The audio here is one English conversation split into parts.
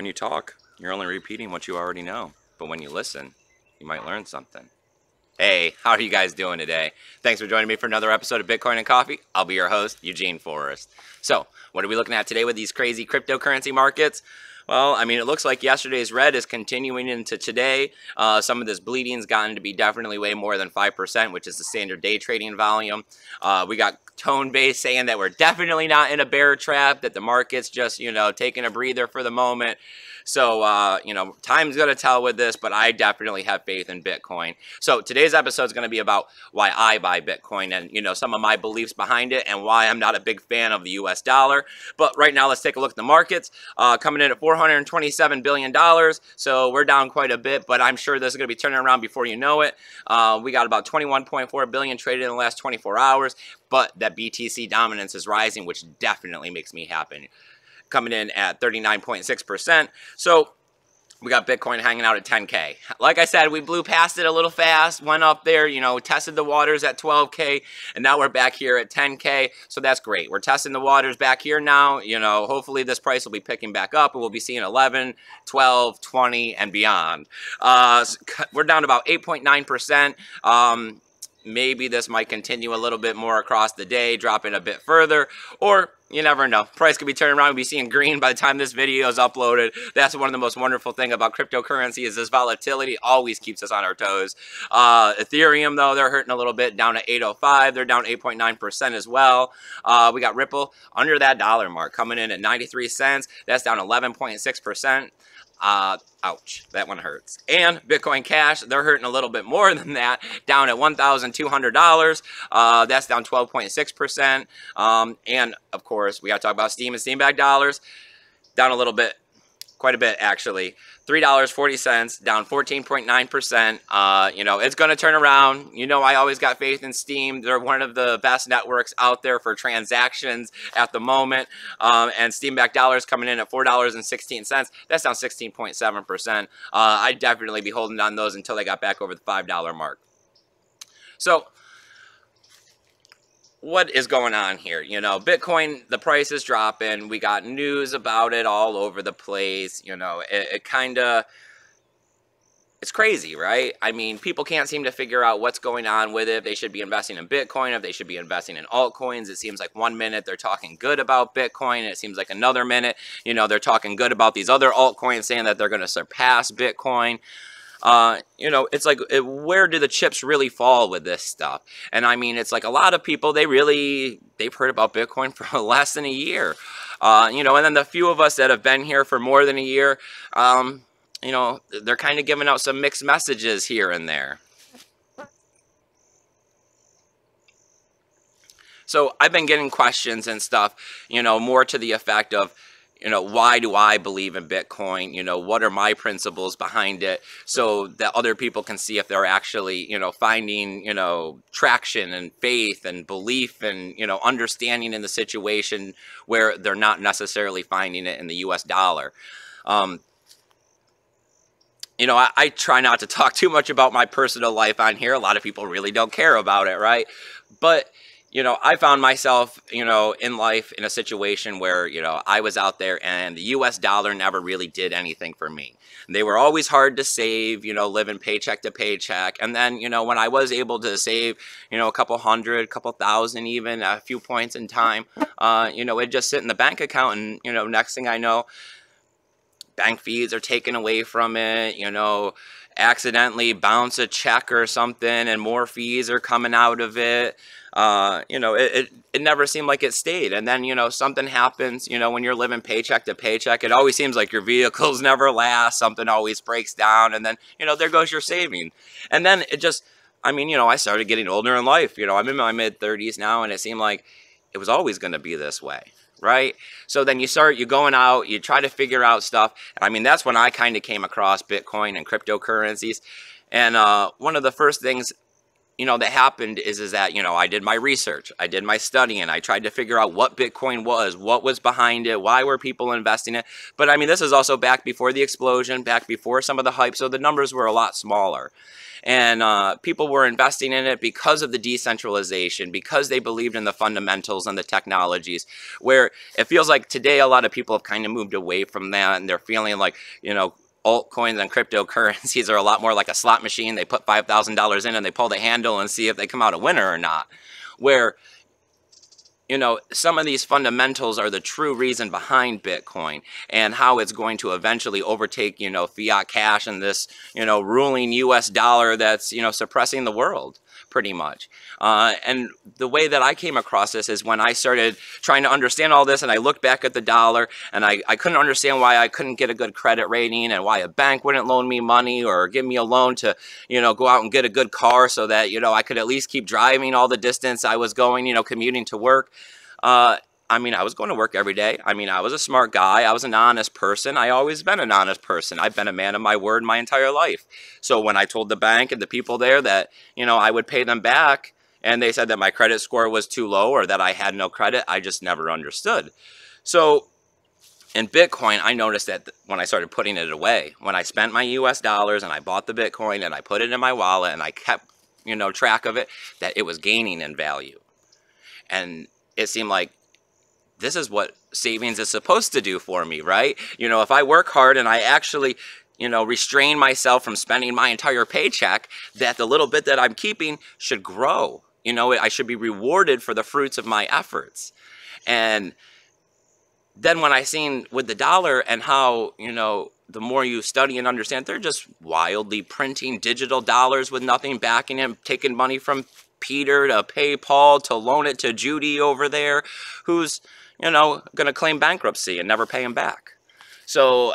When you talk, you're only repeating what you already know. But when you listen, you might learn something. Hey, how are you guys doing today? Thanks for joining me for another episode of Bitcoin and Coffee. I'll be your host, Eugene Forrest. So, what are we looking at today with these crazy cryptocurrency markets? Well, I mean, it looks like yesterday's red is continuing into today. Some of this bleeding's gotten to be definitely way more than 5%, which is the standard day trading volume. We got Tone-Base saying that we're definitely not in a bear trap, that the market's just, taking a breather for the moment. So, time's going to tell with this, but I definitely have faith in Bitcoin. So today's episode is going to be about why I buy Bitcoin and, some of my beliefs behind it and why I'm not a big fan of the US dollar. But right now, let's take a look at the markets. Coming in at $427 billion. So we're down quite a bit, but I'm sure this is going to be turning around before you know it. We got about 21.4 billion traded in the last 24 hours, but that BTC dominance is rising, which definitely makes me happy. Coming in at 39.6%. So we got Bitcoin hanging out at 10K. Like I said, we blew past it a little fast, went up there, tested the waters at 12K, and now we're back here at 10K. So that's great. We're testing the waters back here now. Hopefully this price will be picking back up and we'll be seeing 11, 12, 20, and beyond. We're down about 8.9%. Maybe this might continue a little bit more across the day, dropping a bit further, or you never know. Price could be turning around and be seeing green by the time this video is uploaded. That's one of the most wonderful things about cryptocurrency is this volatility always keeps us on our toes. Ethereum, though, they're hurting a little bit, down to 805. They're down 8.9% as well. We got Ripple under that dollar mark, coming in at 93 cents. That's down 11.6%. Ouch, that one hurts. And Bitcoin Cash, they're hurting a little bit more than that, down at $1,200. That's down 12.6%. And of course, we got to talk about Steam and Steam-backed dollars, down a little bit, quite a bit actually. $3.40, down 14.9%. It's going to turn around. I always got faith in Steam. They're one of the best networks out there for transactions at the moment. And Steam-backed dollars coming in at $4.16. That's down 16.7%. I'd definitely be holding on those until they got back over the $5 mark. So, what is going on here? Bitcoin, the price is dropping. We got news about it all over the place. It's crazy, right? I mean, people can't seem to figure out what's going on with it. They should be investing in Bitcoin, if they should be investing in altcoins. It seems like one minute they're talking good about Bitcoin, and it seems like another minute, they're talking good about these other altcoins, saying that they're going to surpass Bitcoin. It's like, where do the chips really fall with this stuff? And I mean, it's like a lot of people, they've heard about Bitcoin for less than a year. And then the few of us that have been here for more than a year, they're kind of giving out some mixed messages here and there. So I've been getting questions and stuff, more to the effect of, why do I believe in Bitcoin? What are my principles behind it, so that other people can see if they're actually, finding, traction and faith and belief and, understanding in the situation where they're not necessarily finding it in the US dollar. I try not to talk too much about my personal life on here. A lot of people really don't care about it, right? But I found myself, in life in a situation where, I was out there and the US dollar never really did anything for me. They were always hard to save, living paycheck to paycheck. And then, when I was able to save, a couple hundred, couple thousand, even a few points in time, it'd just sit in the bank account. And, next thing I know, bank fees are taken away from it, accidentally bounce a check or something and more fees are coming out of it. It never seemed like it stayed. And then, something happens, when you're living paycheck to paycheck, it always seems like your vehicles never last. Something always breaks down. And then, there goes your saving. And then it just, I started getting older in life. I'm in my mid-30s now, and it seemed like it was always going to be this way. Right? So then you're going out, you try to figure out stuff. That's when I kind of came across Bitcoin and cryptocurrencies. And one of the first things that happened is that, I did my research, I did my studying, I tried to figure out what Bitcoin was, what was behind it, why were people investing it. But I mean, this is also back before the explosion, back before some of the hype, so the numbers were a lot smaller. And people were investing in it because of the decentralization, because they believed in the fundamentals and the technologies, where it feels like today a lot of people have kind of moved away from that, and they're feeling like, altcoins and cryptocurrencies are a lot more like a slot machine. They put $5,000 in and they pull the handle and see if they come out a winner or not. Where, some of these fundamentals are the true reason behind Bitcoin and how it's going to eventually overtake, fiat cash and this, ruling US dollar that's, suppressing the world pretty much. And the way that I came across this is when I started trying to understand all this, and I looked back at the dollar, and I couldn't understand why I couldn't get a good credit rating and why a bank wouldn't loan me money or give me a loan to, go out and get a good car so that, I could at least keep driving all the distance I was going, commuting to work. I mean, I was going to work every day. I mean, I was a smart guy. I was an honest person. I always been an honest person. I've been a man of my word my entire life. So when I told the bank and the people there that, I would pay them back, and they said that my credit score was too low or that I had no credit, I just never understood. So in Bitcoin, I noticed that when I started putting it away, when I spent my US dollars and I bought the Bitcoin and I put it in my wallet and I kept, track of it, that it was gaining in value. And it seemed like this is what savings is supposed to do for me, right? If I work hard and I actually, restrain myself from spending my entire paycheck, that the little bit that I'm keeping should grow. I should be rewarded for the fruits of my efforts. And then when I seen with the dollar and how, the more you study and understand, they're just wildly printing digital dollars with nothing backing it, taking money from Peter to pay Paul to loan it to Judy over there, who's, going to claim bankruptcy and never pay him back. So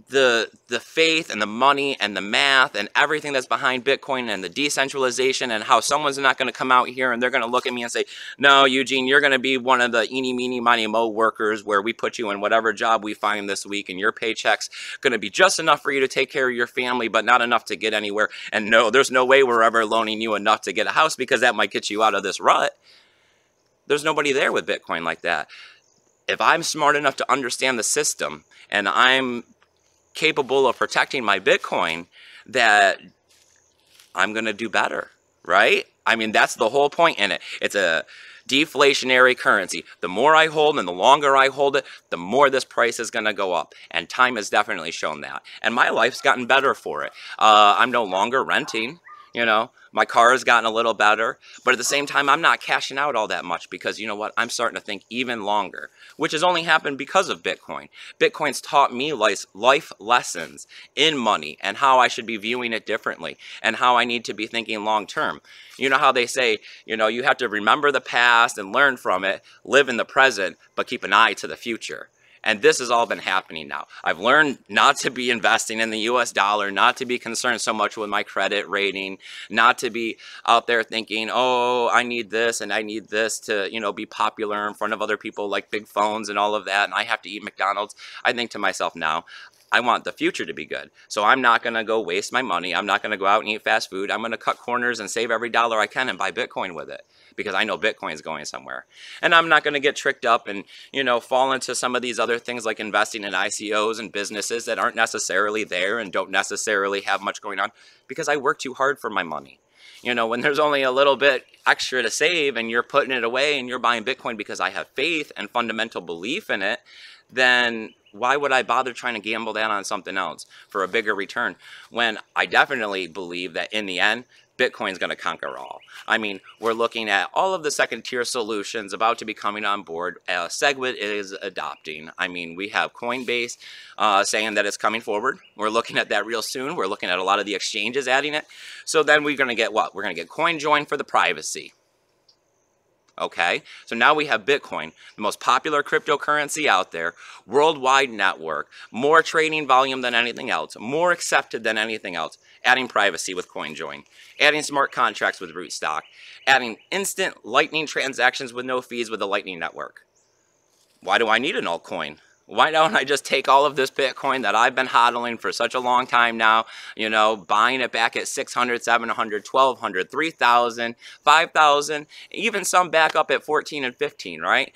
the faith and the money and the math and everything that's behind Bitcoin and the decentralization and how someone's not going to come out here and they're going to look at me and say, no, Eugene, you're going to be one of the eeny, meeny, miny, mo workers where we put you in whatever job we find this week and your paycheck's going to be just enough for you to take care of your family, but not enough to get anywhere. And no, there's no way we're ever loaning you enough to get a house because that might get you out of this rut. There's nobody there with Bitcoin like that. If I'm smart enough to understand the system and I'm capable of protecting my Bitcoin, that I'm going to do better, right? I mean, that's the whole point in it. It's a deflationary currency. The more I hold and the longer I hold it, the more this price is going to go up. And time has definitely shown that. And my life's gotten better for it. I'm no longer renting, My car has gotten a little better, but at the same time, I'm not cashing out all that much because you know what? I'm starting to think even longer, which has only happened because of Bitcoin. Bitcoin's taught me life lessons in money and how I should be viewing it differently and how I need to be thinking long term. You know how they say, you have to remember the past and learn from it, live in the present, but keep an eye to the future. And this has all been happening now. I've learned not to be investing in the US dollar, not to be concerned so much with my credit rating, not to be out there thinking, oh, I need this and I need this to, be popular in front of other people like big phones and all of that, and I have to eat McDonald's. I think to myself now, I want the future to be good. So I'm not going to go waste my money. I'm not going to go out and eat fast food. I'm going to cut corners and save every dollar I can and buy Bitcoin with it because I know Bitcoin is going somewhere. And I'm not going to get tricked up and, fall into some of these other things like investing in ICOs and businesses that aren't necessarily there and don't necessarily have much going on because I work too hard for my money. When there's only a little bit extra to save and you're putting it away and you're buying Bitcoin because I have faith and fundamental belief in it, then why would I bother trying to gamble that on something else for a bigger return when I definitely believe that in the end, Bitcoin's going to conquer all. I mean, we're looking at all of the second tier solutions about to be coming on board. Segwit is adopting. I mean, we have Coinbase saying that it's coming forward. We're looking at that real soon. We're looking at a lot of the exchanges adding it. So then we're going to get what? We're going to get CoinJoin for the privacy. Okay, so now we have Bitcoin, the most popular cryptocurrency out there, worldwide network, more trading volume than anything else, more accepted than anything else, adding privacy with CoinJoin, adding smart contracts with Rootstock, adding instant Lightning transactions with no fees with the Lightning Network. Why do I need an altcoin? Why don't I just take all of this Bitcoin that I've been hodling for such a long time now, you know, buying it back at 600, 700, 1200, 3000, 5000, even some back up at 14 and 15, right?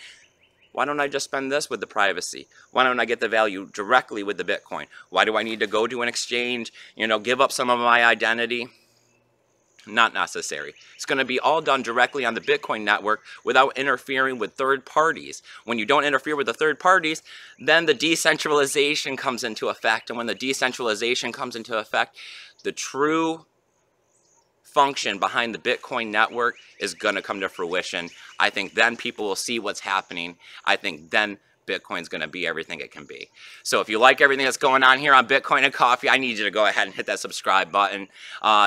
Why don't I just spend this with the privacy? Why don't I get the value directly with the Bitcoin? Why do I need to go to an exchange, you know, give up some of my identity? Not necessary. It's going to be all done directly on the Bitcoin network without interfering with third parties. When you don't interfere with the third parties, then the decentralization comes into effect. And when the decentralization comes into effect, the true function behind the Bitcoin network is going to come to fruition. I think then people will see what's happening. I think then Bitcoin's going to be everything it can be. So if you like everything that's going on here on Bitcoin and Coffee, I need you to go ahead and hit that subscribe button.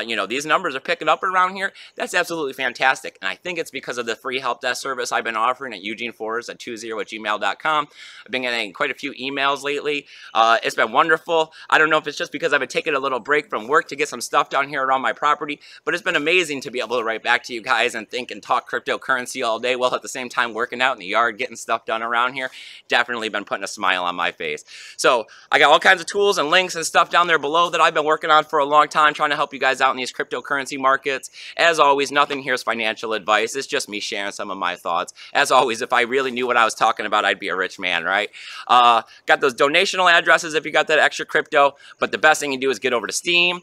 You know, these numbers are picking up around here. That's absolutely fantastic. And I think it's because of the free help desk service I've been offering at eugeneforrest20@gmail.com. I've been getting quite a few emails lately. It's been wonderful. I don't know if it's just because I've been taking a little break from work to get some stuff down here around my property, but it's been amazing to be able to write back to you guys and think and talk cryptocurrency all day while at the same time working out in the yard, getting stuff done around here. Definitely been putting a smile on my face. So I got all kinds of tools and links and stuff down there below that I've been working on for a long time, trying to help you guys out in these cryptocurrency markets. As always, nothing here is financial advice. It's just me sharing some of my thoughts. As always, if I really knew what I was talking about, I'd be a rich man, right? Got those donational addresses if you got that extra crypto, but the best thing you do is get over to Steam,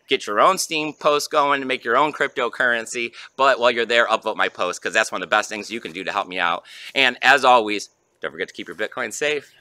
get your own Steam post going and make your own cryptocurrency. But while you're there, upvote my post because that's one of the best things you can do to help me out. And as always, don't forget to keep your Bitcoin safe.